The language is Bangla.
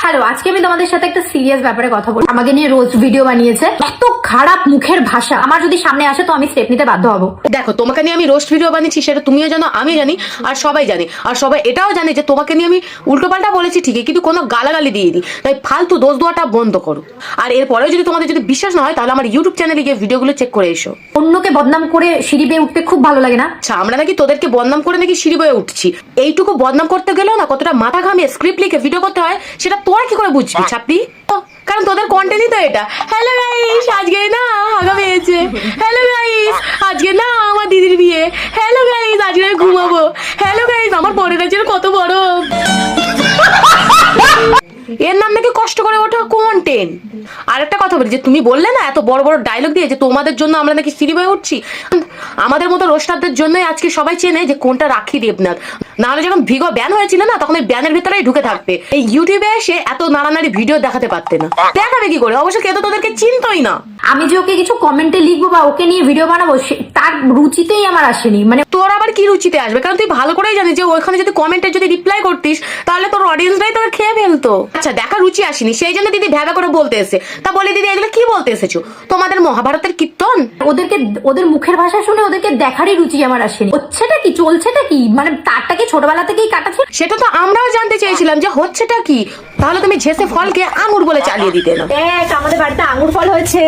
হ্যালো, আজকে আমি তোমাদের সাথে একটা সিরিয়াস ব্যাপারে কথা বলবো। আমাকে নিয়ে রোজ ভিডিও বানিয়েছে, এত খারাপ মুখের ভাষা। আমার যদি সামনে আসে তো আমি স্টেপ নিতে বাধ্য হবো। দেখো, তোমাকে নিয়ে আমি রোস্ট ভিডিও বানিয়েছি সেটা তুমিও জানো, আমি জানি, আর সবাই জানে। আর সবাই এটাও জানে যে তোমাকে নিয়ে আমি উল্টোপাল্টা বলেছি ঠিকই, কিন্তু কোনো গালাগালি দিয়ে দিই। তাই ফালতু দোষ দেওয়াটা বন্ধ করো। আর এরপরেও যদি তোমাদের যদি বিশ্বাস না হয় তাহলে আমার ইউটিউব চ্যানেলে গিয়ে ভিডিওগুলো চেক করে এসো। অন্যকে বদনাম করে সিঁড়ি বেয়ে উঠতে খুব ভালো লাগে না? আচ্ছা, আমরা নাকি তোদেরকে বদনাম করে নাকি সিঁড়ি বয়ে উঠছি? এইটুকু বদনাম করতে গেলেও না কতটা মাথা ঘামিয়ে স্ক্রিপ্ট লিখে ভিডিও করতে হয় সেটা তোরা কি করে বুঝবি ছাপড়ি? কারণ তোদের কন্টেন্টই তো এটা। হ্যালো গাইস, আজকে না হাগা পেয়েছে। হ্যালো গাইস, আজকে না আমার দিদির বিয়ে। হ্যালো গাইস, আজকে আমি ঘুমাবো। হ্যালো গাইস, আমার পরের আছে কত বড়। এর নাম নাকি কষ্ট করে ওঠা কন্টেন্ট। আর একটা কথা বলি, যে তুমি বললে না এত বড় বড় ডায়লগ দিয়ে যে তোমাদের জন্য আমরা নাকি সিঁড়ি বয়ে উঠছি, আমাদের মতো রোস্টারদের জন্যই আজকে সবাই চেনে যে কোনটা রাখি দেবনাথ। নাহলে যখন ভিগো ব্যান হয়েছিল না তখন এই ব্যানের ভিতরেই ঢুকে থাকতে, এই ইউটিউবে এসে এত নাড়ানাড়ি ভিডিও দেখাতে পারতে না। দেখাবে কি করে? অবশ্য কেউ তো তোদেরকে চিনতই না। আমি যে ওকে কিছু কমেন্টে লিখবো বা ওকে নিয়ে ভিডিও বানাবো তার রুচিতেই আমার আসেনি। মানে তোর আবার কি রুচিতে আসবে? কারণ তুই ভালো করেই জানিস যে ওইখানে যদি কমেন্টে যদি রিপ্লাই করতিস তাহলে তোর অডিয়েন্সরাই তোকে খেয়ে ফেলতো। আচ্ছা, দেখা রুচি আসেনি সেই জন্য দিদি ভ্যাবা করে বলতে এসে। তা বলে দিদি এগুলো কি বলতে এসেছো? তোমাদের মহাভারতের কীর্তন? ওদের মুখের ভাষা শুনে ওদেরকে দেখারই রুচি আমার আসেনি। হচ্ছেটা কি, চলছেটা কি, মানে তারটা কি ছোটবেলা থেকেই কাটাচ্ছে? সেটা তো আমরাও জানতে চেয়েছিলাম যে হচ্ছেটা কি। তাহলে তুমি ঝেসে ফলকে আঙুর বলে চালিয়ে দিতে না। দেখ, আমাদের বাড়িতে আঙুর ফল হয়েছে।